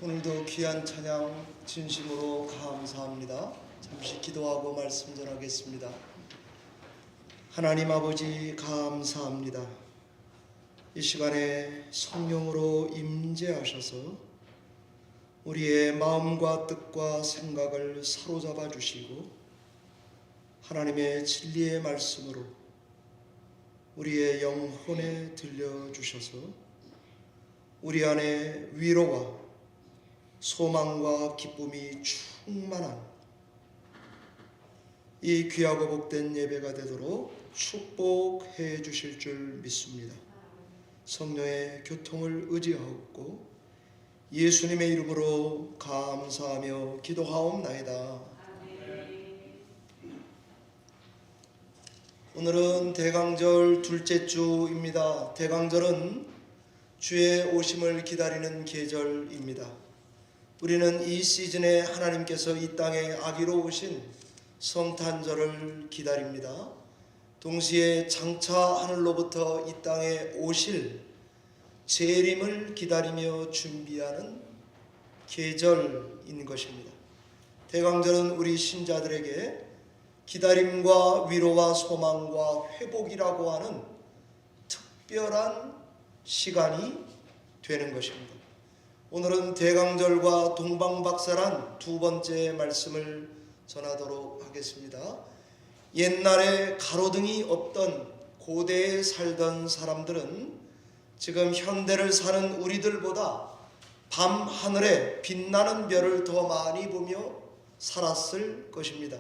오늘도 귀한 찬양 진심으로 감사합니다. 잠시 기도하고 말씀 전하겠습니다. 하나님 아버지 감사합니다. 이 시간에 성령으로 임재하셔서 우리의 마음과 뜻과 생각을 사로잡아 주시고 하나님의 진리의 말씀으로 우리의 영혼에 들려주셔서 우리 안에 위로와 소망과 기쁨이 충만한 이 귀하고 복된 예배가 되도록 축복해 주실 줄 믿습니다. 성령의 교통을 의지하옵고 예수님의 이름으로 감사하며 기도하옵나이다. 오늘은 대강절 둘째 주입니다. 대강절은 주의 오심을 기다리는 계절입니다. 우리는 이 시즌에 하나님께서 이 땅에 아기로 오신 성탄절을 기다립니다. 동시에 장차 하늘로부터 이 땅에 오실 재림을 기다리며 준비하는 계절인 것입니다. 대강절은 우리 신자들에게 기다림과 위로와 소망과 회복이라고 하는 특별한 시간이 되는 것입니다. 오늘은 대강절과 동방박사란 두 번째 말씀을 전하도록 하겠습니다. 옛날에 가로등이 없던 고대에 살던 사람들은 지금 현대를 사는 우리들보다 밤 하늘에 빛나는 별을 더 많이 보며 살았을 것입니다.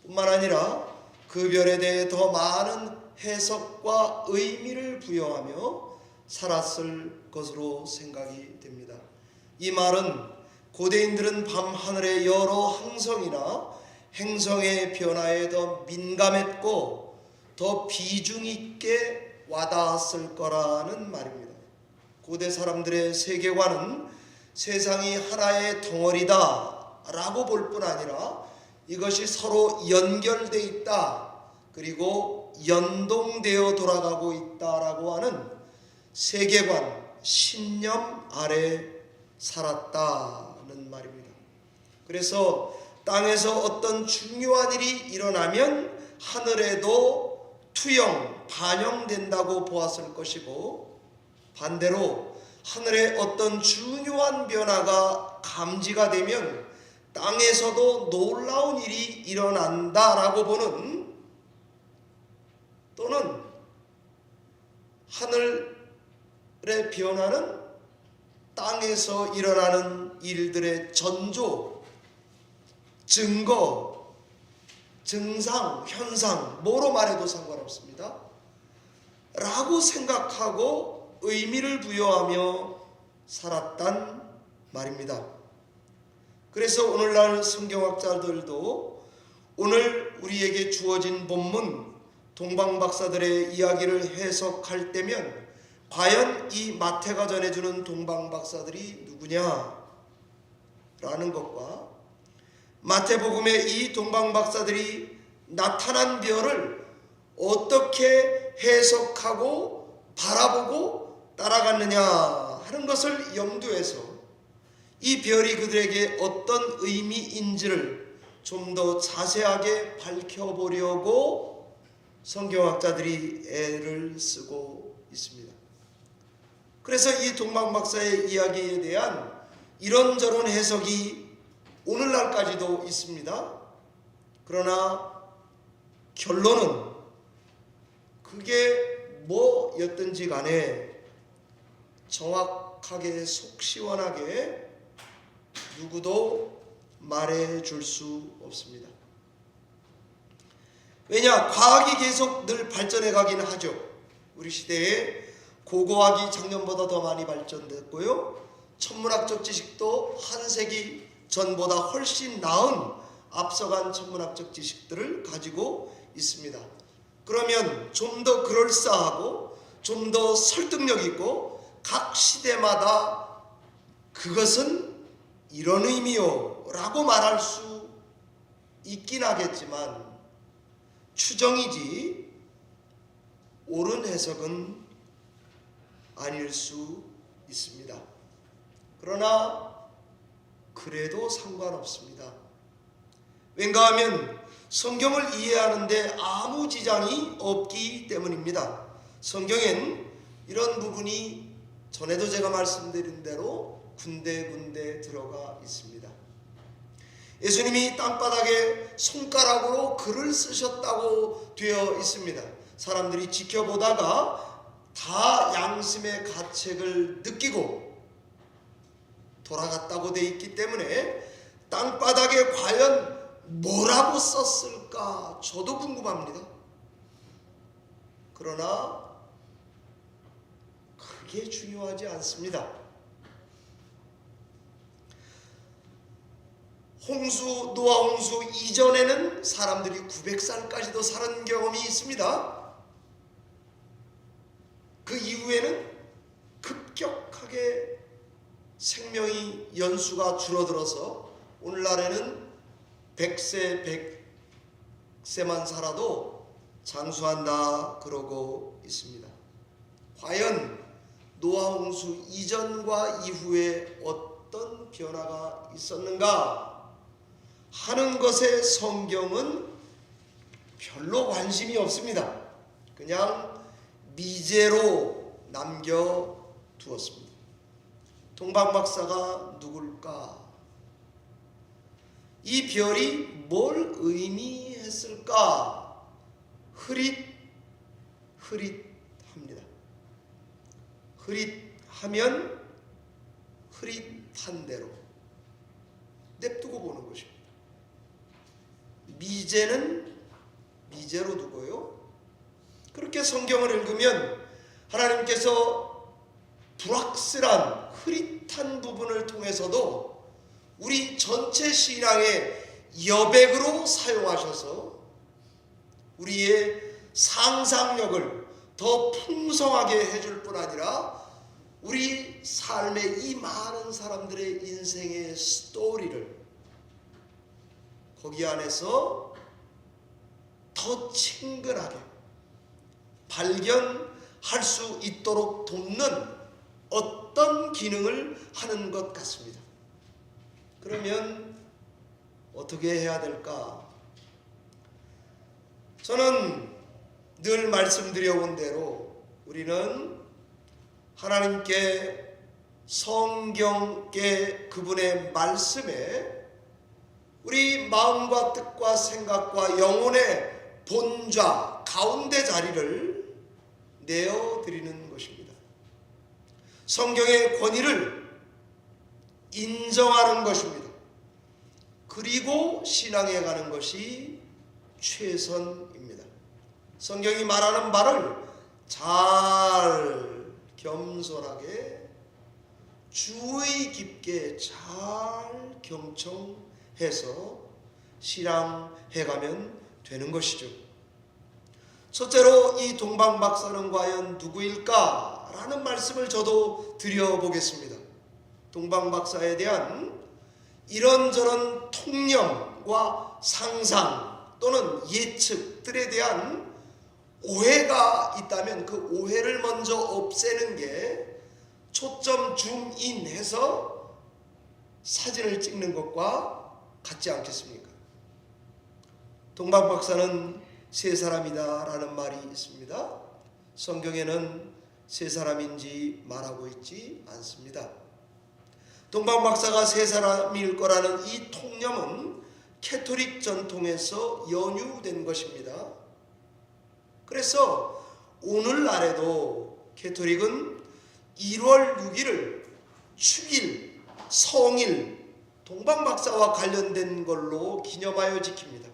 뿐만 아니라 그 별에 대해 더 많은 해석과 의미를 부여하며 살았을 것으로 생각이 됩니다. 이 말은 고대인들은 밤하늘의 여러 항성이나 행성의 변화에 더 민감했고 더 비중 있게 와닿았을 거라는 말입니다. 고대 사람들의 세계관은 세상이 하나의 덩어리다 라고 볼 뿐 아니라 이것이 서로 연결되어 있다, 그리고 연동되어 돌아가고 있다라고 하는 세계관, 신념 아래 살았다는 말입니다. 그래서 땅에서 어떤 중요한 일이 일어나면 하늘에도 투영, 반영된다고 보았을 것이고, 반대로 하늘에 어떤 중요한 변화가 감지가 되면 땅에서도 놀라운 일이 일어난다라고 보는, 또는 하늘의 변화는 땅에서 일어나는 일들의 전조, 증거, 증상, 현상, 뭐로 말해도 상관없습니다 라고 생각하고 의미를 부여하며 살았단 말입니다. 그래서 오늘날 성경학자들도 오늘 우리에게 주어진 본문 동방박사들의 이야기를 해석할 때면 과연 이 마태가 전해주는 동방박사들이 누구냐 라는 것과 마태복음의 이 동방박사들이 나타난 별을 어떻게 해석하고 바라보고 따라갔느냐 하는 것을 염두에서 이 별이 그들에게 어떤 의미인지를 좀 더 자세하게 밝혀보려고 성경학자들이 애를 쓰고 있습니다. 그래서 이 동방박사의 이야기에 대한 이런저런 해석이 오늘날까지도 있습니다. 그러나 결론은 그게 뭐였든지 간에 정확하게 속 시원하게 누구도 말해줄 수 없습니다. 왜냐? 과학이 계속 늘 발전해 가긴 하죠. 우리 시대에 고고학이 작년보다 더 많이 발전됐고요, 천문학적 지식도 한 세기 전보다 훨씬 나은 앞서간 천문학적 지식들을 가지고 있습니다. 그러면 좀 더 그럴싸하고 좀 더 설득력 있고 각 시대마다 그것은 이런 의미요 라고 말할 수 있긴 하겠지만 추정이지 옳은 해석은 아닐 수 있습니다. 그러나 그래도 상관없습니다. 왠가 하면 성경을 이해하는데 아무 지장이 없기 때문입니다. 성경엔 이런 부분이 전에도 제가 말씀드린 대로 군데군데 들어가 있습니다. 예수님이 땅바닥에 손가락으로 글을 쓰셨다고 되어 있습니다. 사람들이 지켜보다가 다 양심의 가책을 느끼고 돌아갔다고 되어 있기 때문에 땅바닥에 과연 뭐라고 썼을까 저도 궁금합니다. 그러나 그게 중요하지 않습니다. 노아 홍수 이전에는 사람들이 900살까지도 사는 경험이 있습니다. 그 이후에는 급격하게 생명의 연수가 줄어들어서 오늘날에는 100세, 100세만 살아도 장수한다 그러고 있습니다. 과연 노아 홍수 이전과 이후에 어떤 변화가 있었는가 하는 것에 성경은 별로 관심이 없습니다. 그냥 미제로 남겨두었습니다. 동방박사가 누굴까? 이 별이 뭘 의미했을까? 흐릿합니다. 흐릿하면 흐릿한 대로 냅두고 보는 것입니다. 미제는 미제로 두고요. 그렇게 성경을 읽으면 하나님께서 불확실한 흐릿한 부분을 통해서도 우리 전체 신앙의 여백으로 사용하셔서 우리의 상상력을 더 풍성하게 해줄 뿐 아니라 우리 삶의 이 많은 사람들의 인생의 스토리를 거기 안에서 더 친근하게 발견할 수 있도록 돕는 어떤 기능을 하는 것 같습니다. 그러면 어떻게 해야 될까? 저는 늘 말씀드려온 대로 우리는 하나님께 성경께 그분의 말씀에 우리 마음과 뜻과 생각과 영혼의 본좌 가운데 자리를 내어드리는 것입니다. 성경의 권위를 인정하는 것입니다. 그리고 신앙에 가는 것이 최선입니다. 성경이 말하는 말을 잘 겸손하게 주의 깊게 잘 경청해서 실행해가면 되는 것이죠. 첫째로 이 동방박사는 과연 누구일까? 라는 말씀을 저도 드려보겠습니다. 동방박사에 대한 이런저런 통념과 상상 또는 예측들에 대한 오해가 있다면 그 오해를 먼저 없애는 게 초점 줌인해서 사진을 찍는 것과 같지 않겠습니까? 동방박사는 세 사람이다 라는 말이 있습니다. 성경에는 세 사람인지 말하고 있지 않습니다. 동방박사가 세 사람일 거라는 이 통념은 캐토릭 전통에서 연유된 것입니다. 그래서 오늘날에도 캐토릭은 1월 6일을 축일, 성일, 동방박사와 관련된 걸로 기념하여 지킵니다.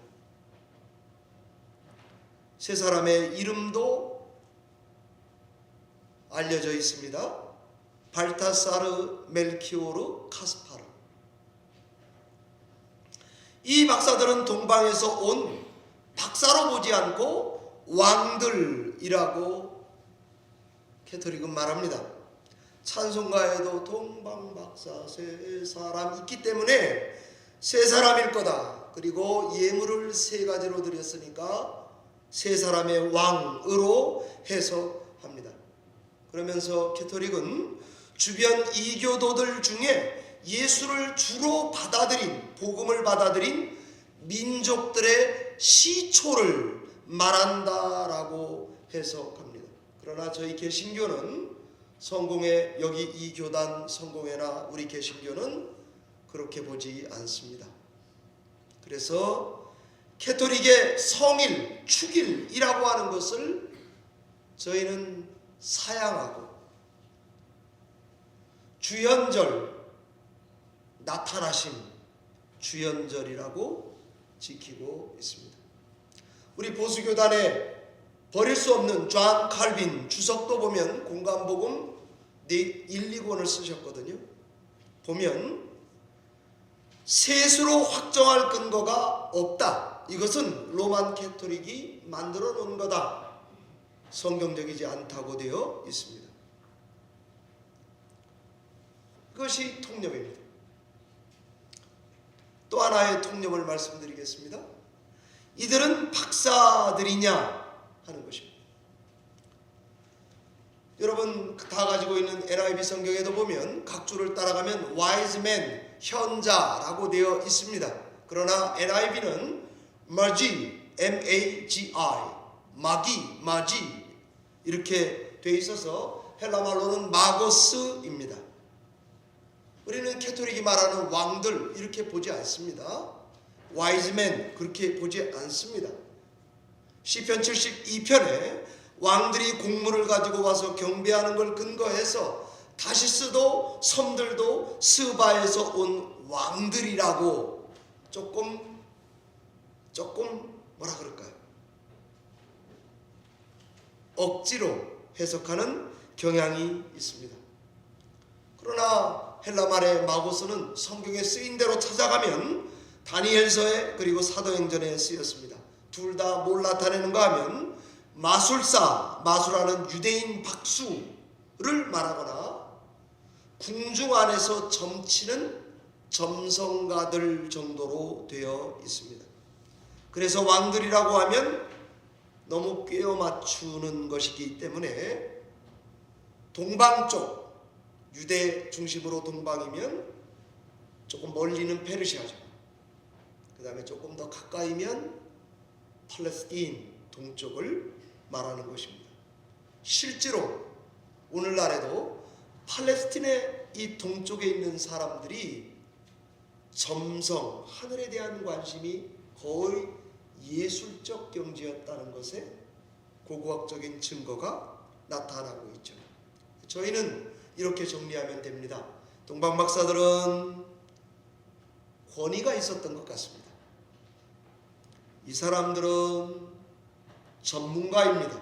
세 사람의 이름도 알려져 있습니다. 발타사르, 멜키오르, 카스파르. 이 박사들은 동방에서 온 박사로 보지 않고 왕들이라고 캐토릭은 말합니다. 찬송가에도 동방박사 세 사람 있기 때문에 세 사람일 거다. 그리고 예물을 세 가지로 드렸으니까 세 사람의 왕으로 해석합니다. 그러면서 캐토릭은 주변 이교도들 중에 예수를 주로 받아들인, 복음을 받아들인 민족들의 시초를 말한다라고 해석합니다. 그러나 저희 개신교는 성공회, 여기 이 교단 성공회나 우리 개신교는 그렇게 보지 않습니다. 그래서 캐토릭의 성일, 축일이라고 하는 것을 저희는 사양하고 주연절, 나타나심 주연절이라고 지키고 있습니다. 우리 보수교단에 버릴 수 없는 존 칼빈 주석도 보면 공간복음 1, 2권을 쓰셨거든요. 보면 셋으로 확정할 근거가 없다. 이것은 로만 캐토릭이 만들어 놓은 거다. 성경적이지 않다고 되어 있습니다. 그것이 통념입니다. 또 하나의 통념을 말씀드리겠습니다. 이들은 박사들이냐 하는 것입니다. 여러분 다 가지고 있는 NIV 성경에도 보면 각 줄을 따라가면 wise man, 현자라고 되어 있습니다. 그러나 NIV는 magi, M-A-G-I, 마지 이렇게 되어 있어서 헬라말로는 마고스입니다. 우리는 캐토릭이 말하는 왕들 이렇게 보지 않습니다. wise man 그렇게 보지 않습니다. 시편 72편에 왕들이 곡물을 가지고 와서 경배하는 걸 근거해서 다시스도 섬들도 스바에서 온 왕들이라고 조금 뭐라 그럴까요? 억지로 해석하는 경향이 있습니다. 그러나 헬라말의 마고스는 성경에 쓰인 대로 찾아가면 다니엘서에 그리고 사도행전에 쓰였습니다. 둘 다 뭘 나타내는가 하면 마술하는 유대인 박수를 말하거나 궁중 안에서 점치는 점성가들 정도로 되어 있습니다. 그래서 왕들이라고 하면 너무 꿰어 맞추는 것이기 때문에 동방 쪽, 유대 중심으로 동방이면 조금 멀리는 페르시아죠. 그 다음에 조금 더 가까이면 팔레스타인 동쪽을 말하는 것입니다. 실제로 오늘날에도 팔레스틴의 이 동쪽에 있는 사람들이 점성, 하늘에 대한 관심이 거의 예술적 경지였다는 것에 고고학적인 증거가 나타나고 있죠. 저희는 이렇게 정리하면 됩니다. 동방 박사들은 권위가 있었던 것 같습니다. 이 사람들은 전문가입니다.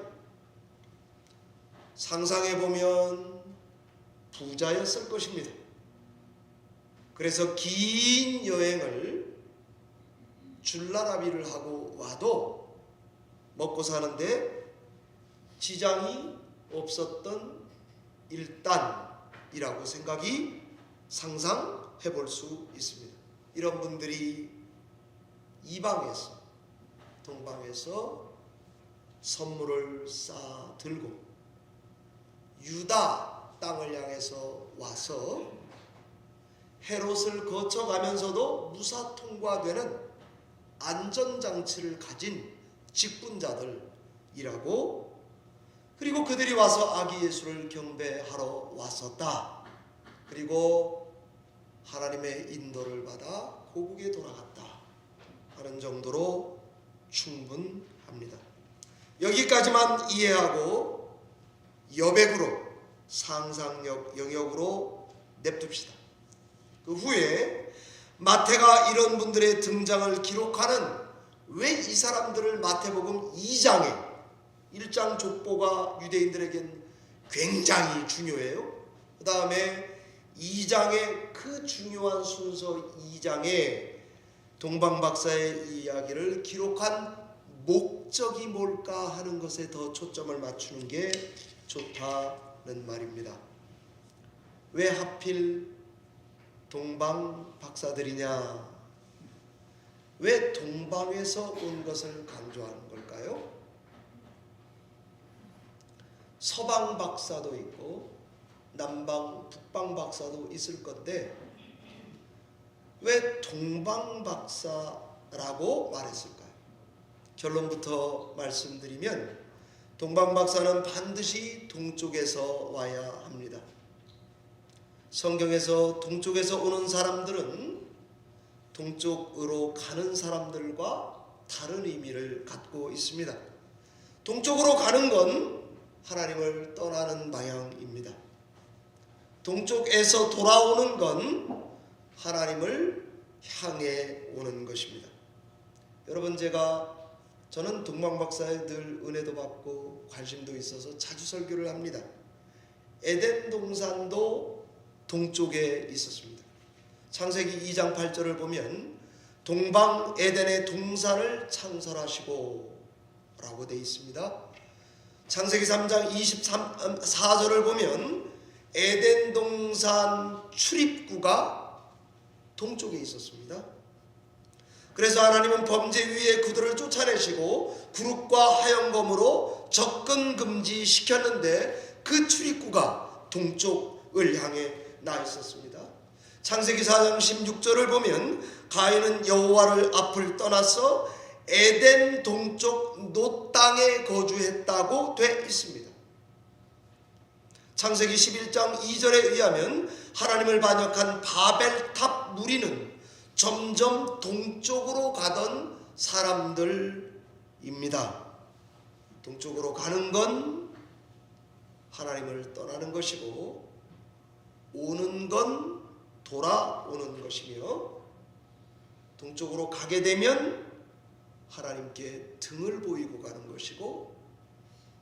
상상해보면 부자였을 것입니다. 그래서 긴 여행을 줄라라비를 하고 와도 먹고 사는데 지장이 없었던 일단이라고 상상해 볼 수 있습니다. 이런 분들이 이방에서 동방에서 선물을 쌓아 들고 유다 땅을 향해서 와서 헤롯을 거쳐가면서도 무사 통과되는 안전장치를 가진 직분자들이라고, 그리고 그들이 와서 아기 예수를 경배하러 왔었다. 그리고 하나님의 인도를 받아 고국에 돌아갔다 하는 정도로 충분합니다. 여기까지만 이해하고 여백으로 상상력 영역으로 냅둡시다. 그 후에 마태가 이런 분들의 등장을 기록하는, 왜 이 사람들을 마태복음 2장에 1장 족보가 유대인들에겐 굉장히 중요해요. 그 다음에 2장의 그 중요한 순서 2장에 동방박사의 이야기를 기록한 목적이 뭘까 하는 것에 더 초점을 맞추는 게 좋다는 말입니다. 왜 하필 동방박사들이냐? 왜 동방에서 온 것을 강조하는 걸까요? 서방 박사도 있고 남방, 북방 박사도 있을 건데 왜 동방박사라고 말했을까요? 결론부터 말씀드리면 동방박사는 반드시 동쪽에서 와야 합니다. 성경에서 동쪽에서 오는 사람들은 동쪽으로 가는 사람들과 다른 의미를 갖고 있습니다. 동쪽으로 가는 건 하나님을 떠나는 방향입니다. 동쪽에서 돌아오는 건 하나님을 향해 오는 것입니다. 여러분, 저는 동방박사에 늘 은혜도 받고 관심도 있어서 자주 설교를 합니다. 에덴 동산도 동쪽에 있었습니다. 창세기 2장 8절을 보면 동방 에덴의 동산을 창설하시고 라고 되어 있습니다. 창세기 3장 24절을 보면 에덴 동산 출입구가 동쪽에 있었습니다. 그래서 하나님은 범죄 위에 그들을 쫓아내시고 구룩과 하영검으로 접근 금지시켰는데 그 출입구가 동쪽을 향해 나 있었습니다. 창세기 4장 16절을 보면 가인은 여호와를 앞을 떠나서 에덴 동쪽 노 땅에 거주했다고 돼 있습니다. 창세기 11장 2절에 의하면 하나님을 반역한 바벨탑 무리는 점점 동쪽으로 가던 사람들입니다. 동쪽으로 가는 건 하나님을 떠나는 것이고 오는 건 돌아오는 것이며 동쪽으로 가게 되면 하나님께 등을 보이고 가는 것이고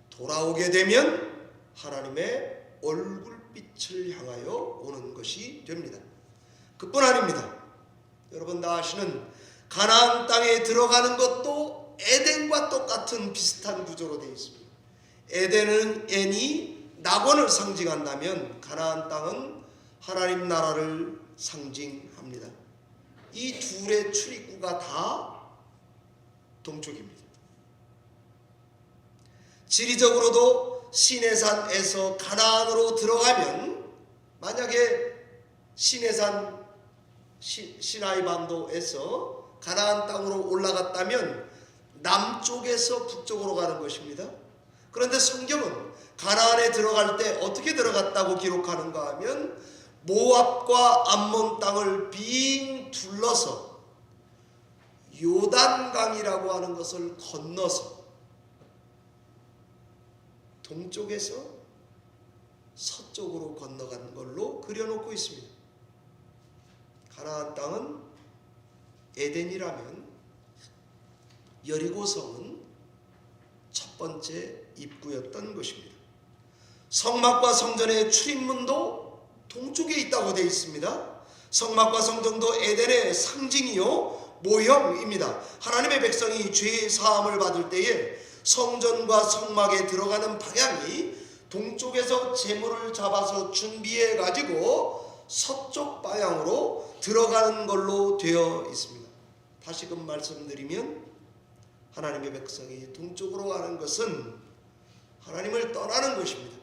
돌아오게 되면 하나님의 얼굴빛을 향하여 오는 것이 됩니다. 그뿐 아닙니다. 여러분 다 아시는 가나안 땅에 들어가는 것도 에덴과 똑같은 비슷한 구조로 되어 있습니다. 에덴은 N이 낙원을 상징한다면 가나안 땅은 하나님 나라를 상징합니다. 이 둘의 출입구가 다 동쪽입니다. 지리적으로도 시내산에서 가나안으로 들어가면 만약에 시내산 시나이 반도에서 가나안 땅으로 올라갔다면 남쪽에서 북쪽으로 가는 것입니다. 그런데 성경은 가나안에 들어갈 때 어떻게 들어갔다고 기록하는가 하면 모압과 암몬 땅을 빙 둘러서 요단강이라고 하는 것을 건너서 동쪽에서 서쪽으로 건너간 걸로 그려놓고 있습니다. 가나안 땅은 에덴이라면 여리고성은 첫 번째 입구였던 것입니다. 성막과 성전의 출입문도 동쪽에 있다고 되어 있습니다. 성막과 성전도 에덴의 상징이요 모형입니다. 하나님의 백성이 죄 사함을 받을 때에 성전과 성막에 들어가는 방향이 동쪽에서 제물을 잡아서 준비해 가지고 서쪽 방향으로 들어가는 걸로 되어 있습니다. 다시금 말씀드리면 하나님의 백성이 동쪽으로 가는 것은 하나님을 떠나는 것입니다.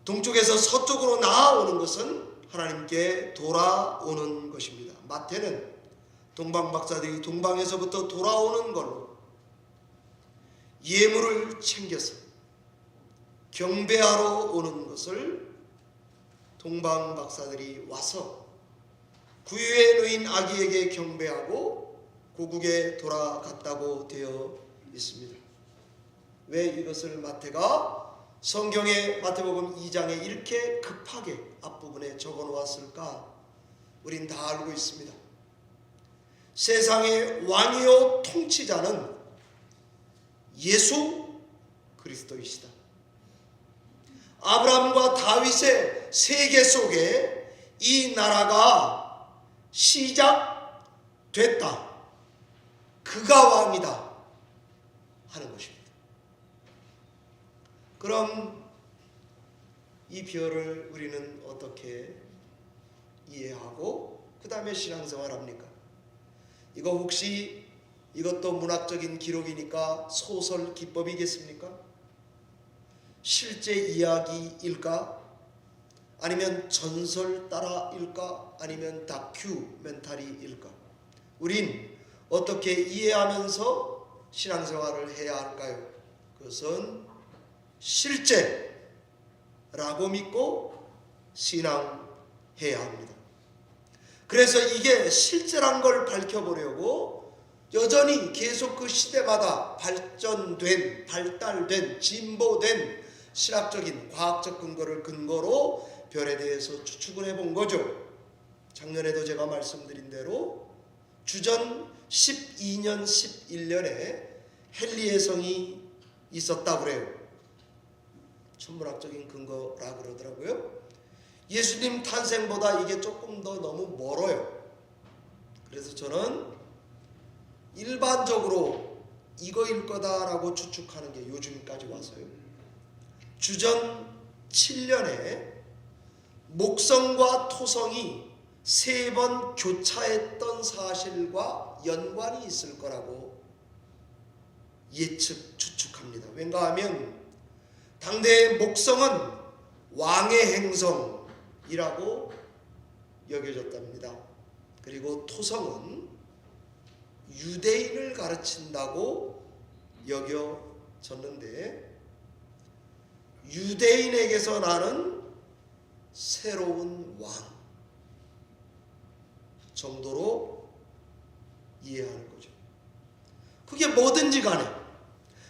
동쪽에서 서쪽으로 나아오는 것은 하나님께 돌아오는 것입니다. 마태는 동방박사들이 동방에서부터 돌아오는 걸로 예물을 챙겨서 경배하러 오는 것을 동방박사들이 와서 구유에 놓인 아기에게 경배하고 고국에 돌아갔다고 되어 있습니다. 왜 이것을 마태가 성경의 마태복음 2장에 이렇게 급하게 앞부분에 적어 놓았을까? 우린 다 알고 있습니다. 세상의 왕이요 통치자는 예수 그리스도이시다. 아브라함과 다윗의 세계 속에 이 나라가 시작됐다. 그가 왕이다 하는 것입니다. 그럼 이 비유를 우리는 어떻게 이해하고 그 다음에 신앙생활합니까? 이거 혹시 이것도 문학적인 기록이니까 소설 기법이겠습니까? 실제 이야기일까? 아니면 전설 따라일까? 아니면 다큐멘터리일까? 우린 어떻게 이해하면서 신앙생활을 해야 할까요? 그것은 실제라고 믿고 신앙해야 합니다. 그래서 이게 실제란 걸 밝혀보려고 여전히 계속 그 시대마다 발달된 진보된 신학적인 과학적 근거로 별에 대해서 추측을 해본 거죠. 작년에도 제가 말씀드린 대로 주전 12년 11년에 헨리의 성이 있었다고 그래요. 천문학적인 근거라 그러더라고요. 예수님 탄생보다 이게 조금 더 너무 멀어요. 그래서 저는 일반적으로 이거일 거다라고 추측하는 게 요즘까지 와서요. 주전 7년에 목성과 토성이 3번 교차했던 사실과 연관이 있을 거라고 추측합니다. 왠가 하면 당대의 목성은 왕의 행성이라고 여겨졌답니다. 그리고 토성은 유대인을 가르친다고 여겨졌는데 유대인에게서 나는 새로운 왕 정도로 이해하는 거죠. 그게 뭐든지 간에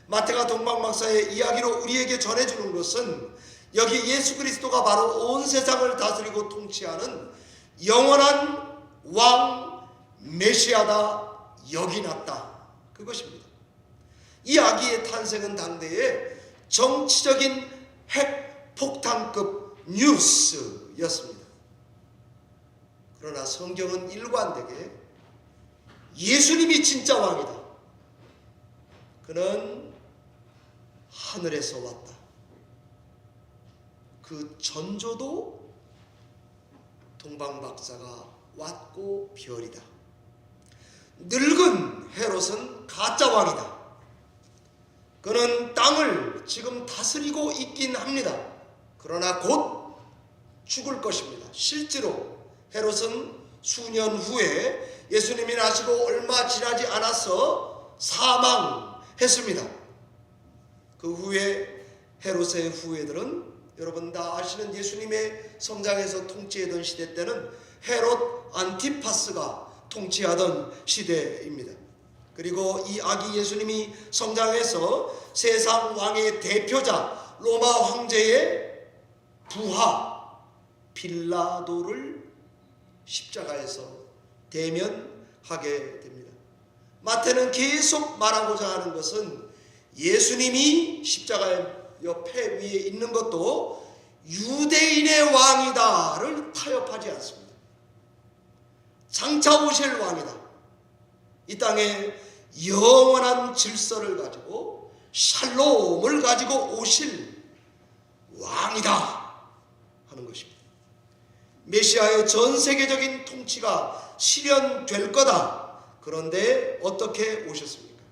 마태가 동방박사의 이야기로 우리에게 전해주는 것은 여기 예수 그리스도가 바로 온 세상을 다스리고 통치하는 영원한 왕 메시아다 여기났다. 그것입니다. 이 아기의 탄생은 당대의 정치적인 핵폭탄급 뉴스였습니다. 그러나 성경은 일관되게 예수님이 진짜 왕이다. 그는 하늘에서 왔다. 그 전조도 동방박사가 왔고 별이다. 늙은 헤롯은 가짜 왕이다. 그는 땅을 지금 다스리고 있긴 합니다. 그러나 곧 죽을 것입니다. 실제로 헤롯은 수년 후에 예수님이 나시고 얼마 지나지 않아서 사망했습니다. 그 후에 헤롯의 후예들은 여러분 다 아시는 예수님의 성장에서 통치하던 시대 때는 헤롯 안티파스가 통치하던 시대입니다. 그리고 이 아기 예수님이 성장해서 세상 왕의 대표자 로마 황제의 부하 빌라도를 십자가에서 대면하게 됩니다. 마태는 계속 말하고자 하는 것은 예수님이 십자가의 옆에 위에 있는 것도 유대인의 왕이다를 타협하지 않습니다. 장차 오실 왕이다. 이 땅에 영원한 질서를 가지고 샬롬을 가지고 오실 왕이다 하는 것입니다. 메시아의 전 세계적인 통치가 실현될 거다. 그런데 어떻게 오셨습니까?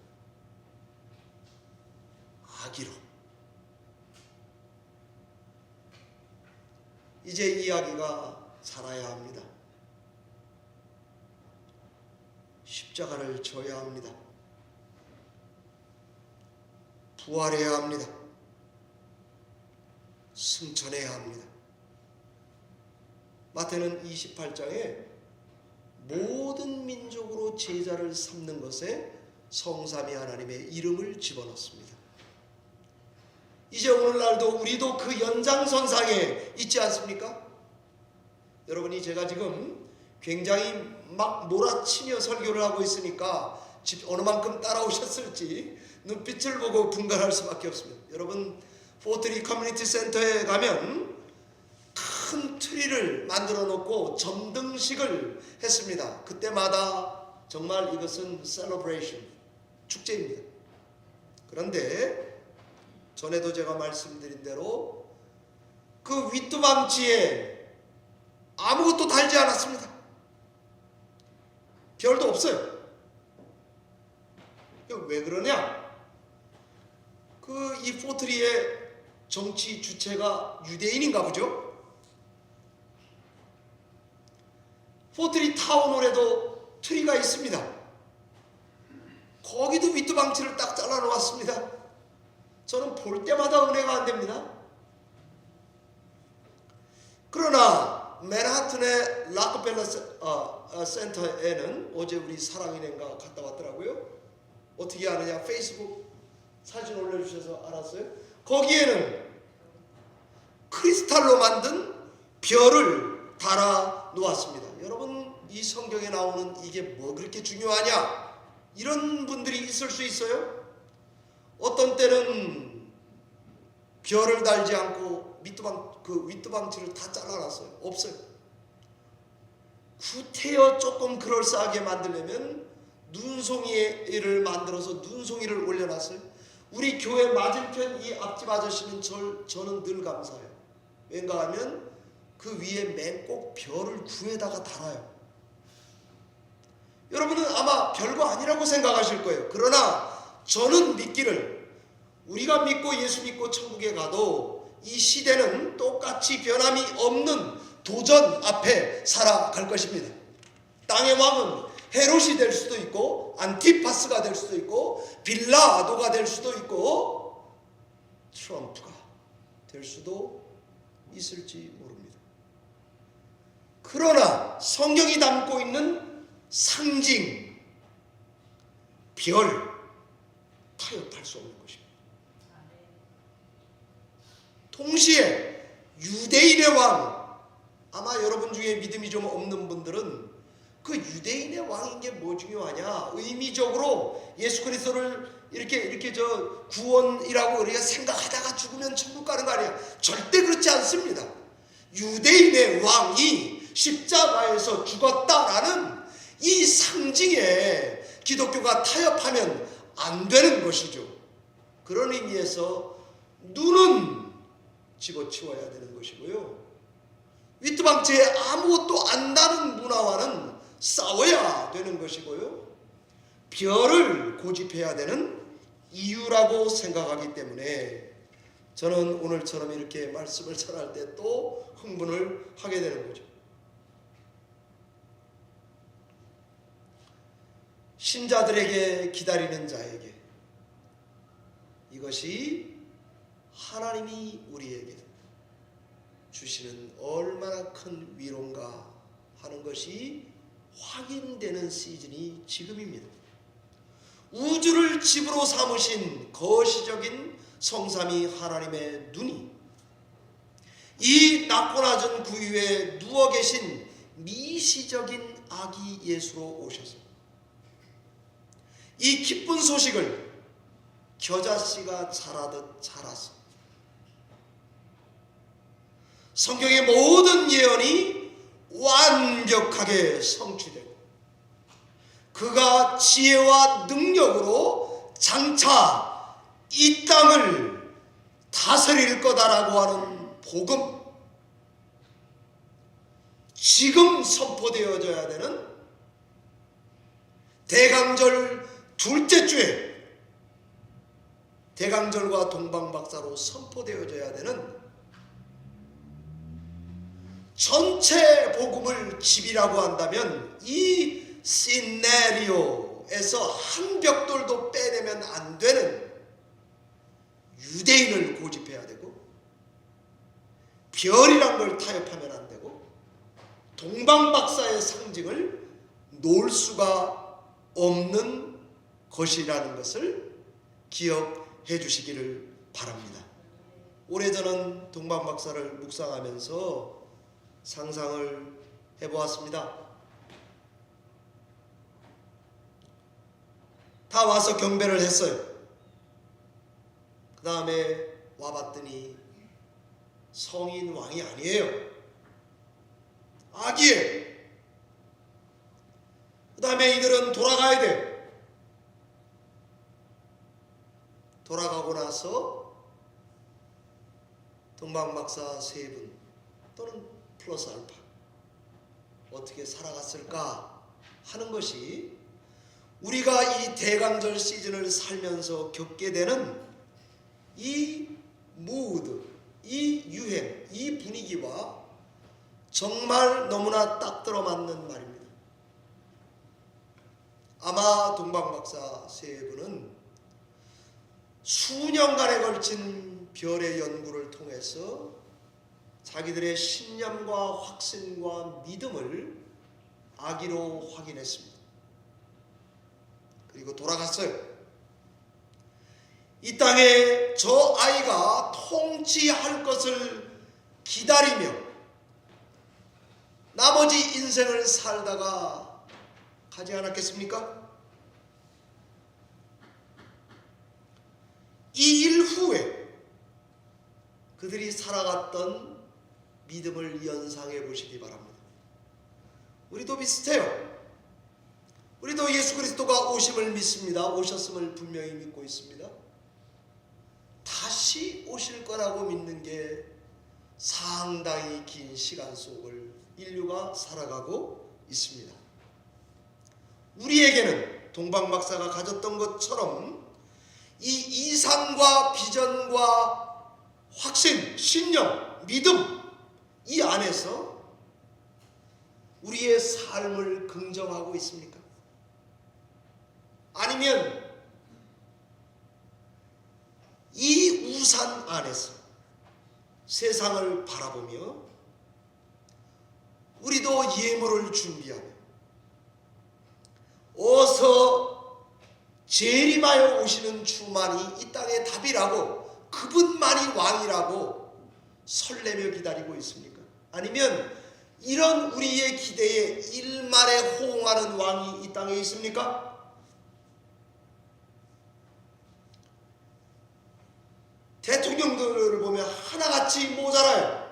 아기로. 이제 이야기가 살아야 합니다. 십자가를 져야 합니다. 부활해야 합니다. 승천해야 합니다. 마태는 28장에 모든 민족으로 제자를 삼는 것에 성삼위 하나님의 이름을 집어넣습니다. 이제 오늘날도 우리도 그 연장선상에 있지 않습니까? 여러분이 제가 지금 굉장히 막 몰아치며 설교를 하고 있으니까 어느 만큼 따라오셨을지 눈빛을 보고 분간할 수밖에 없습니다. 여러분 포트리 커뮤니티 센터에 가면 큰 트리를 만들어 놓고 점등식을 했습니다. 그때마다 정말 이것은 셀러브레이션, 축제입니다. 그런데 전에도 제가 말씀드린 대로 그 윗두방치에 아무것도 달지 않았습니다. 별도 없어요. 왜 그러냐? 이 포트리의 정치 주체가 유대인인가 보죠? 포트리 타운홀에도 트리가 있습니다. 거기도 위뚜방치를 딱 잘라 놓았습니다. 저는 볼 때마다 은혜가 안 됩니다. 그러나 맨하튼의 락펠러 센터에는 어제 우리 사랑인회가 갔다 왔더라고요. 어떻게 아느냐? 페이스북 사진 올려주셔서 알았어요. 거기에는 크리스탈로 만든 별을 달아 놓았습니다. 여러분, 이 성경에 나오는 이게 뭐 그렇게 중요하냐? 이런 분들이 있을 수 있어요. 어떤 때는 별을 달지 않고 위뚜방치를 다 잘라놨어요. 없어요. 구태여 조금 그럴싸하게 만들려면 눈송이를 만들어서 눈송이를 올려놨어요. 우리 교회 맞은편 이 앞집 아저씨는 저는 늘 감사해요. 왠가 하면 그 위에 맨꼭 별을 구에다가 달아요. 여러분은 아마 별거 아니라고 생각하실 거예요. 그러나 저는 믿기를, 우리가 믿고 예수 믿고 천국에 가도 이 시대는 똑같이 변함이 없는 도전 앞에 살아갈 것입니다. 땅의 왕은 헤롯이 될 수도 있고 안티파스가 될 수도 있고 빌라도가 될 수도 있고 트럼프가 될 수도 있을지 모릅니다. 그러나 성경이 담고 있는 상징, 별, 타협할 수 없는 것입니다. 동시에 유대인의 왕, 아마 여러분 중에 믿음이 좀 없는 분들은 그 유대인의 왕인 게 뭐 중요하냐? 의미적으로 예수 그리스도를 이렇게 저 구원이라고 우리가 생각하다가 죽으면 천국 가는 거 아니야? 절대 그렇지 않습니다. 유대인의 왕이 십자가에서 죽었다라는 이 상징에 기독교가 타협하면 안 되는 것이죠. 그런 의미에서 눈은 집어치워야 되는 것이고요. 위뚜방치에 아무것도 안 나는 문화와는 싸워야 되는 것이고요. 별을 고집해야 되는 이유라고 생각하기 때문에 저는 오늘처럼 이렇게 말씀을 전할 때 또 흥분을 하게 되는 거죠. 신자들에게, 기다리는 자에게 이것이 하나님이 우리에게 주시는 얼마나 큰 위로인가 하는 것이 확인되는 시즌이 지금입니다. 우주를 집으로 삼으신 거시적인 성삼위 하나님의 눈이 이 낮고 낮은 구유에 누워 계신 미시적인 아기 예수로 오셔서 이 기쁜 소식을 겨자씨가 자라듯 자라서 성경의 모든 예언이 완벽하게 성취되고 그가 지혜와 능력으로 장차 이 땅을 다스릴 거다라고 하는 복음, 지금 선포되어져야 되는 대강절 둘째 주에 대강절과 동방박사로 선포되어져야 되는 전체 복음을 집이라고 한다면 이 시나리오에서 한 벽돌도 빼내면 안 되는 유대인을 고집해야 되고 별이란 걸 타협하면 안 되고 동방박사의 상징을 놓을 수가 없는 것이라는 것을 기억해 주시기를 바랍니다. 올해 저는 동방박사를 묵상하면서 상상을 해보았습니다. 다 와서 경배를 했어요. 그 다음에 와봤더니 성인 왕이 아니에요. 아기예요. 그 다음에 이들은 돌아가야 돼. 돌아가고 나서 동방박사 세 분 또는 플러스 알파 어떻게 살아갔을까 하는 것이 우리가 이 대강절 시즌을 살면서 겪게 되는 이 무드, 이 유행, 이 분위기와 정말 너무나 딱 들어맞는 말입니다. 아마 동방박사 세 분은 수년간에 걸친 별의 연구를 통해서 자기들의 신념과 확신과 믿음을 아기로 확인했습니다. 그리고 돌아갔어요. 이 땅에 저 아이가 통치할 것을 기다리며 나머지 인생을 살다가 가지 않았겠습니까? 이 일 후에 그들이 살아갔던 믿음을 연상해 보시기 바랍니다. 우리도 비슷해요. 우리도 예수 그리스도가 오심을 믿습니다. 오셨음을 분명히 믿고 있습니다. 다시 오실 거라고 믿는 게 상당히 긴 시간 속을 인류가 살아가고 있습니다. 우리에게는 동방박사가 가졌던 것처럼 이 이상과 비전과 확신, 신념, 믿음 이 안에서 우리의 삶을 긍정하고 있습니까? 아니면 이 우산 안에서 세상을 바라보며 우리도 예물을 준비하며 어서 재림하여 오시는 주만이 이 땅의 답이라고, 그분만이 왕이라고 설레며 기다리고 있습니까? 아니면 이런 우리의 기대에 일말에 호응하는 왕이 이 땅에 있습니까? 대통령들을 보면 하나같이 모자라요.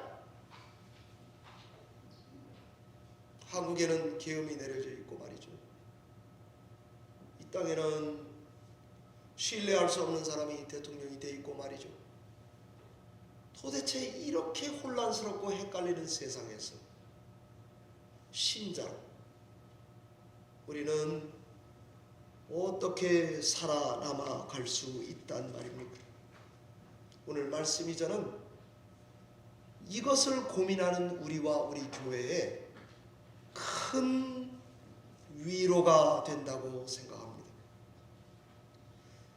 한국에는 계엄이 내려져 있고 말이죠. 이 땅에는 신뢰할 수 없는 사람이 대통령이 돼 있고 말이죠. 도대체 이렇게 혼란스럽고 헷갈리는 세상에서 신자로 우리는 어떻게 살아남아 갈 수 있단 말입니까? 오늘 말씀이 저는 이것을 고민하는 우리와 우리 교회에 큰 위로가 된다고 생각합니다.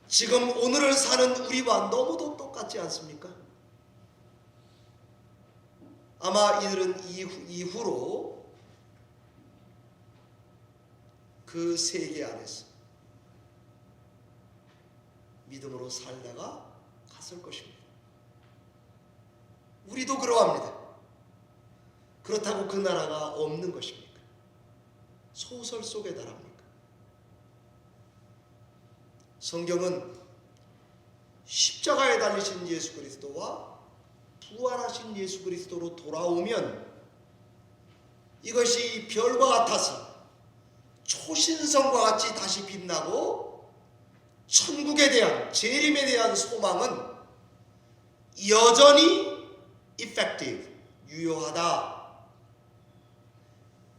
지금 오늘을 사는 우리와 너무도 똑같지 않습니까? 아마 이들은 이후로 그 세계 안에서 믿음으로 살다가 갔을 것입니다. 우리도 그러합니다. 그렇다고 그 나라가 없는 것입니까? 소설 속에 달합니까? 성경은 십자가에 달리신 예수 그리스도와 부활하신 예수 그리스도로 돌아오면 이것이 별과 같아서 초신성과 같이 다시 빛나고 천국에 대한, 재림에 대한 소망은 여전히 effective, 유효하다.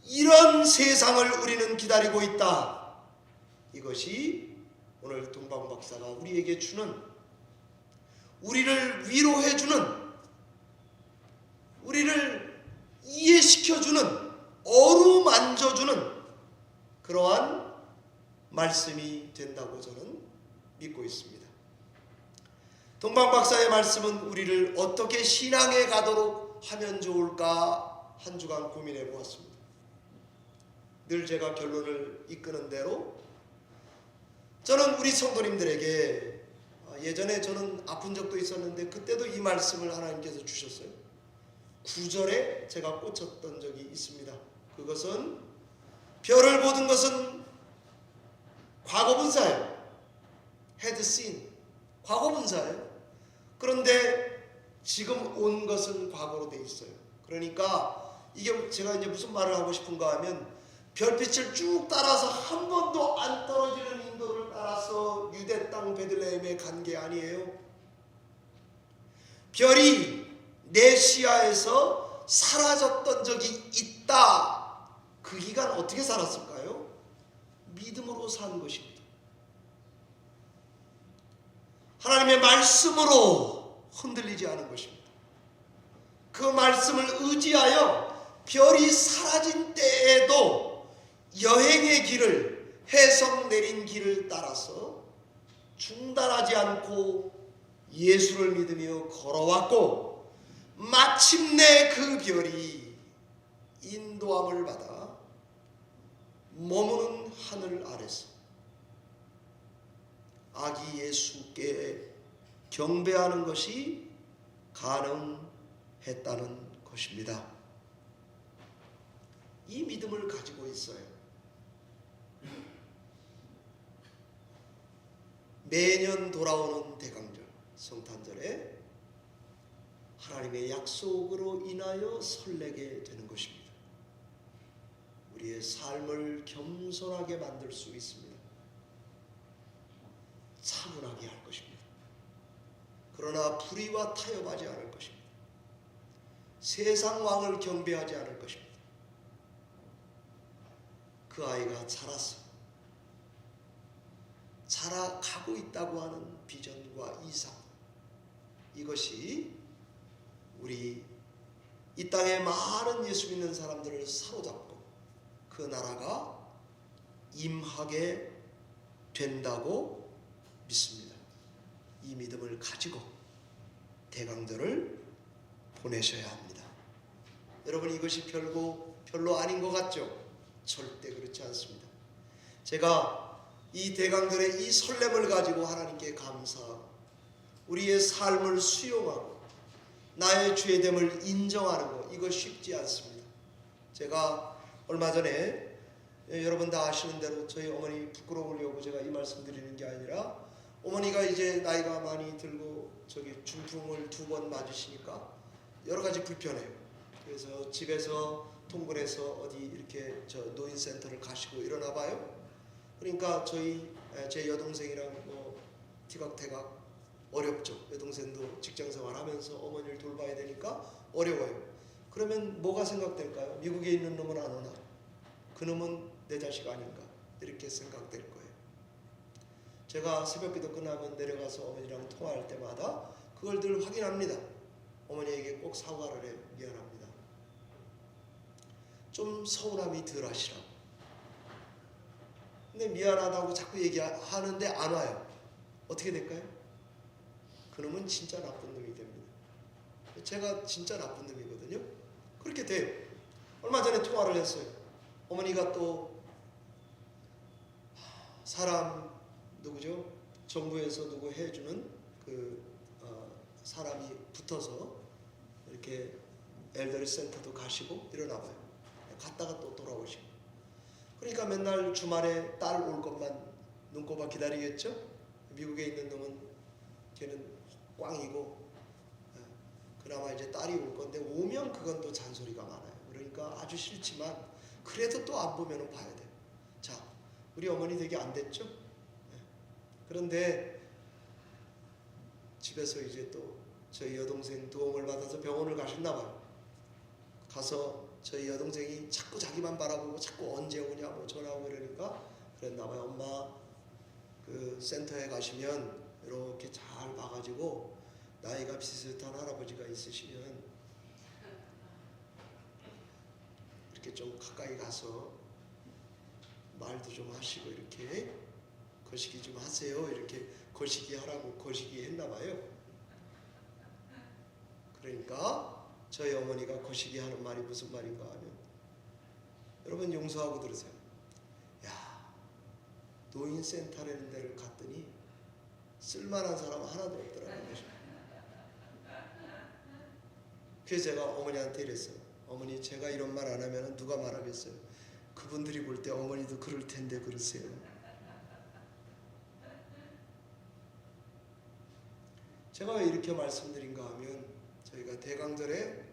이런 세상을 우리는 기다리고 있다. 이것이 오늘 동방박사가 우리에게 주는, 우리를 위로해주는, 우리를 이해시켜주는, 어루만져주는 그러한 말씀이 된다고 저는 믿고 있습니다. 동방박사의 말씀은 우리를 어떻게 신앙에 가도록 하면 좋을까 한 주간 고민해 보았습니다. 늘 제가 결론을 이끄는 대로 저는 우리 성도님들에게, 예전에 저는 아픈 적도 있었는데 그때도 이 말씀을 하나님께서 주셨어요. 9절에 제가 꽂혔던 적이 있습니다. 그것은 별을 보던 것은 과거분사예요. had seen, 과거분사예요. 그런데 지금 온 것은 과거로 돼 있어요. 그러니까 이게 제가 이제 무슨 말을 하고 싶은가 하면, 별빛을 쭉 따라서 한 번도 안 떨어지는 인도를 따라서 유대 땅 베들레헴에 간 게 아니에요. 별이 내 시야에서 사라졌던 적이 있다. 그 기간 어떻게 살았을까요? 믿음으로 산 것입니다. 하나님의 말씀으로 흔들리지 않은 것입니다. 그 말씀을 의지하여 별이 사라진 때에도 여행의 길을, 해성 내린 길을 따라서 중단하지 않고 예수를 믿으며 걸어왔고, 마침내 그 별이 인도함을 받아 머무는 하늘 아래서 아기 예수께 경배하는 것이 가능했다는 것입니다. 이 믿음을 가지고 있어요. 매년 돌아오는 대강절, 성탄절에 하나님의 약속으로 인하여 설레게 되는 것입니다. 우리의 삶을 겸손하게 만들 수 있습니다. 차분하게 할 것입니다. 그러나 불의와 타협하지 않을 것입니다. 세상 왕을 경배하지 않을 것입니다. 그 아이가 자라가고 있다고 하는 비전과 이상, 이것이 우리 이 땅에 많은 예수 믿는 사람들을 사로잡고 그 나라가 임하게 된다고 믿습니다. 이 믿음을 가지고 대강절을 보내셔야 합니다. 여러분, 이것이 별로 아닌 것 같죠? 절대 그렇지 않습니다. 제가 이 대강절의 이 설렘을 가지고 하나님께 감사하고 우리의 삶을 수용하고 나의 죄됨을 인정하는 것, 이거 쉽지 않습니다. 제가 얼마 전에, 여러분 다 아시는 대로 저희 어머니 부끄러우려고 제가 이 말씀 드리는 게 아니라, 어머니가 이제 나이가 많이 들고 중풍을 2번 맞으시니까 여러 가지 불편해요. 그래서 집에서 통근해서 어디 이렇게 노인센터를 가시고 이러나 봐요. 그러니까 제 여동생이랑 티각태각 어렵죠. 여동생도 직장생활 하면서 어머니를 돌봐야 되니까 어려워요. 그러면 뭐가 생각될까요? 미국에 있는 놈은 안 오나? 그놈은 내 자식 아닌가? 이렇게 생각될 거예요. 제가 새벽기도 끝나면 내려가서 어머니랑 통화할 때마다 그걸 늘 확인합니다. 어머니에게 꼭 사과를 해요. 미안합니다. 좀 서운함이 덜 하시라고. 근데 미안하다고 자꾸 얘기하는데 안 와요. 어떻게 될까요? 그놈은 진짜 나쁜 놈이 됩니다. 제가 진짜 나쁜 놈이거든요. 그렇게 돼요. 얼마 전에 통화를 했어요. 어머니가 또 사람 누구죠? 정부에서 누구 해주는 사람이 붙어서 이렇게 엘더리 센터도 가시고 이러나 봐요. 갔다가 또 돌아오시고. 그러니까 맨날 주말에 딸 올 것만 눈꼽아 기다리겠죠? 미국에 있는 놈은 걔는 꽝이고, 그나마 이제 딸이 올 건데 오면 그건 또 잔소리가 많아요. 그러니까 아주 싫지만 그래도 또 안 보면 봐야 돼요. 자, 우리 어머니 되게 안 됐죠? 그런데 집에서 이제 또 저희 여동생 도움을 받아서 병원을 가셨나 봐요. 가서 저희 여동생이 자꾸 자기만 바라보고 자꾸 언제 오냐고 전화하고 이러니까 그랬나 봐요. 엄마, 그 센터에 가시면 이렇게 잘 봐가지고 나이가 비슷한 할아버지가 있으시면 이렇게 좀 가까이 가서 말도 좀 하시고 이렇게 거시기 좀 하세요. 이렇게 거시기 하라고 거시기 했나 봐요. 그러니까 저희 어머니가 거시기 하는 말이 무슨 말인가 하면, 여러분 용서하고 들으세요. 야, 노인센터라는 데를 갔더니 쓸만한 사람 하나도 없더라는 것입니다. 그래서 제가 어머니한테 이랬어요. 어머니, 제가 이런 말 안 하면 누가 말하겠어요? 그분들이 볼 때 어머니도 그럴 텐데 그러세요. 제가 왜 이렇게 말씀드린가 하면, 저희가 대강절에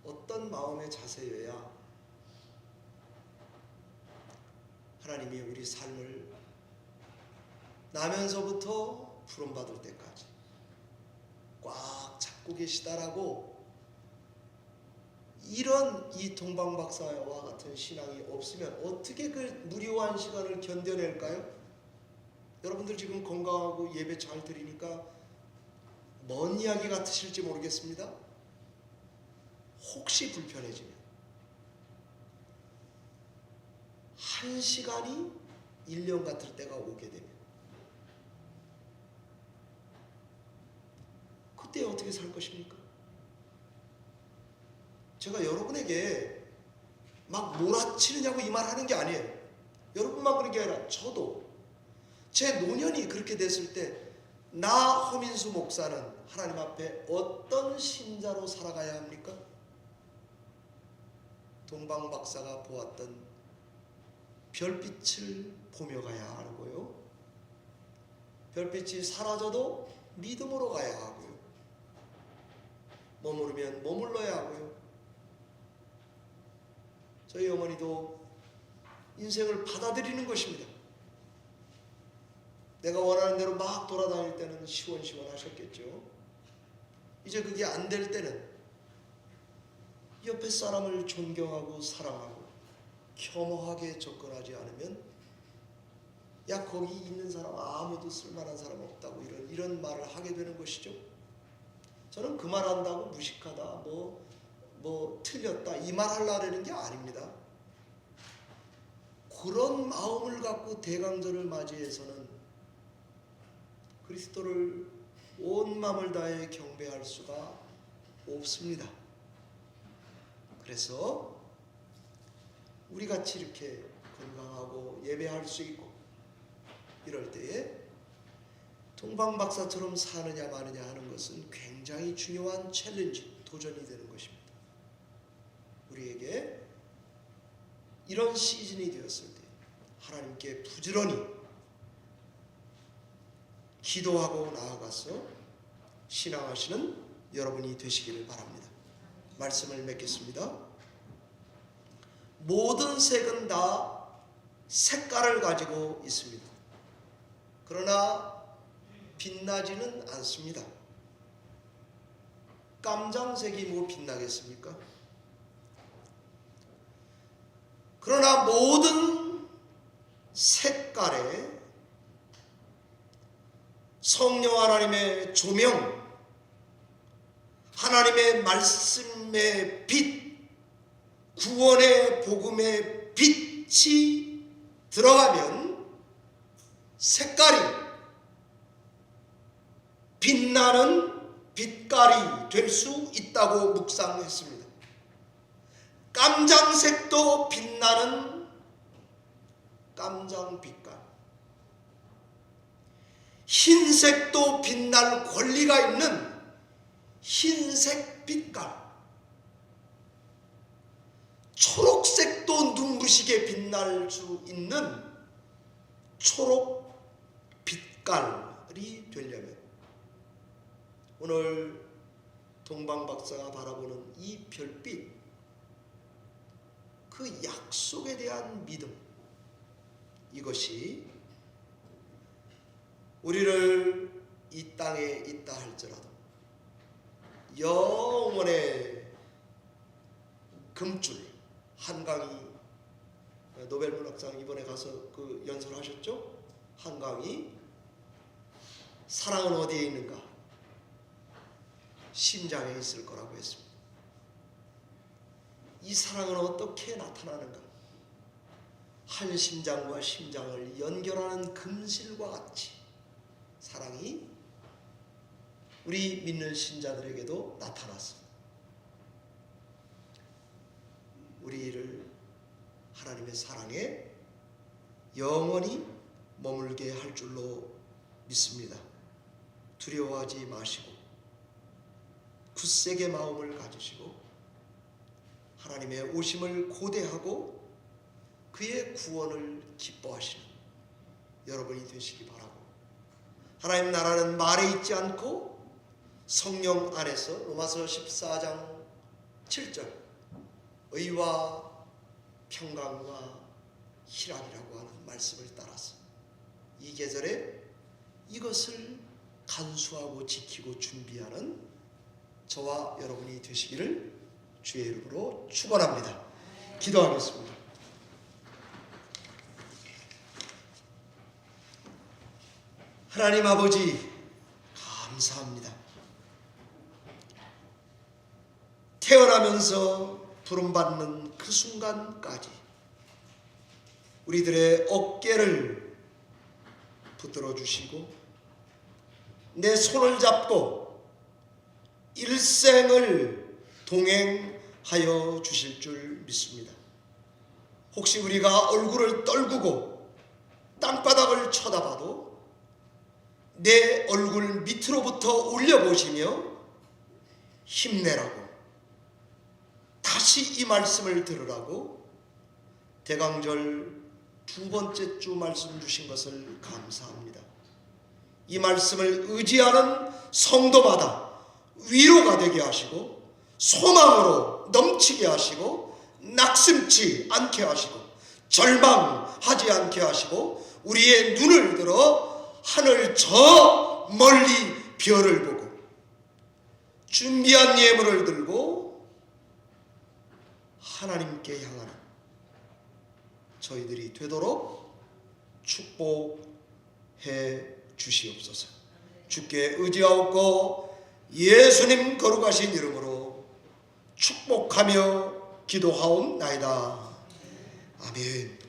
어떤 마음의 자세여야 하나님이 우리 삶을 나면서부터 부름받을 때까지 꽉 잡고 계시다라고, 이런 이 동방박사와 같은 신앙이 없으면 어떻게 그 무료한 시간을 견뎌낼까요? 여러분들 지금 건강하고 예배 잘 드리니까 먼 이야기 같으실지 모르겠습니다. 혹시 불편해지면 1시간이 1년 같을 때가 오게 되면 그때 어떻게 살 것입니까? 제가 여러분에게 막 몰아치느냐고 이 말 하는 게 아니에요. 여러분만 그런 게 아니라 저도 제 노년이 그렇게 됐을 때 나 허민수 목사는 하나님 앞에 어떤 신자로 살아가야 합니까? 동방 박사가 보았던 별빛을 보며 가야 하고요. 별빛이 사라져도 믿음으로 가야 하고요. 머무르면 머물러야 하고요. 저희 어머니도 인생을 받아들이는 것입니다. 내가 원하는 대로 막 돌아다닐 때는 시원시원하셨겠죠. 이제 그게 안 될 때는 옆에 사람을 존경하고 사랑하고 겸허하게 접근하지 않으면 야 거기 있는 사람 아무도 쓸만한 사람 없다고 이런 말을 하게 되는 것이죠. 저는 그 말 한다고 무식하다 뭐 틀렸다 이 말 하려는 게 아닙니다. 그런 마음을 갖고 대강절을 맞이해서는 그리스도를 온 마음을 다해 경배할 수가 없습니다. 그래서 우리같이 이렇게 건강하고 예배할 수 있고 이럴 때에 동방박사처럼 사느냐 마느냐 하는 것은 굉장히 중요한 챌린지, 도전이 되는 것입니다. 우리에게 이런 시즌이 되었을 때 하나님께 부지런히 기도하고 나아가서 신앙하시는 여러분이 되시기를 바랍니다. 말씀을 맺겠습니다. 모든 색은 다 색깔을 가지고 있습니다. 그러나 빛나지는 않습니다. 깜장색이 뭐 빛나겠습니까? 그러나 모든 색깔에 성령 하나님의 조명, 하나님의 말씀의 빛, 구원의 복음의 빛이 들어가면 색깔이 빛나는 빛깔이 될 수 있다고 묵상했습니다. 깜장색도 빛나는 깜장 빛깔, 흰색도 빛날 권리가 있는 흰색 빛깔, 초록색도 눈부시게 빛날 수 있는 초록 빛깔이 되려면 오늘 동방박사가 바라보는 이 별빛, 그 약속에 대한 믿음, 이것이 우리를 이 땅에 있다 할지라도 영원의 금줄, 한강이 노벨문학상 이번에 가서 그 연설하셨죠? 한강이 사랑은 어디에 있는가? 심장에 있을 거라고 했습니다. 이 사랑은 어떻게 나타나는가? 한 심장과 심장을 연결하는 금실과 같이 사랑이 우리 믿는 신자들에게도 나타났습니다. 우리를 하나님의 사랑에 영원히 머물게 할 줄로 믿습니다. 두려워하지 마시고 굳세게 마음을 가지시고 하나님의 오심을 고대하고 그의 구원을 기뻐하시는 여러분이 되시기 바라고, 하나님 나라는 말에 있지 않고 성령 안에서 로마서 14장 7절 의와 평강과 희락이라고 하는 말씀을 따라서 이 계절에 이것을 간수하고 지키고 준비하는 저와 여러분이 되시기를 주의 이름으로 축원합니다. 기도하겠습니다. 하나님 아버지 감사합니다. 태어나면서 부름받는 그 순간까지 우리들의 어깨를 붙들어 주시고 내 손을 잡고 일생을 동행하여 주실 줄 믿습니다. 혹시 우리가 얼굴을 떨구고 땅바닥을 쳐다봐도 내 얼굴 밑으로부터 올려보시며 힘내라고, 다시 이 말씀을 들으라고 대강절 두 번째 주 말씀 주신 것을 감사합니다. 이 말씀을 의지하는 성도마다 위로가 되게 하시고 소망으로 넘치게 하시고 낙심치 않게 하시고 절망하지 않게 하시고 우리의 눈을 들어 하늘 저 멀리 별을 보고 준비한 예물을 들고 하나님께 향하는 저희들이 되도록 축복해 주시옵소서. 주께 의지하옵고 예수님 거룩하신 이름으로 축복하며 기도하옵나이다. 아멘.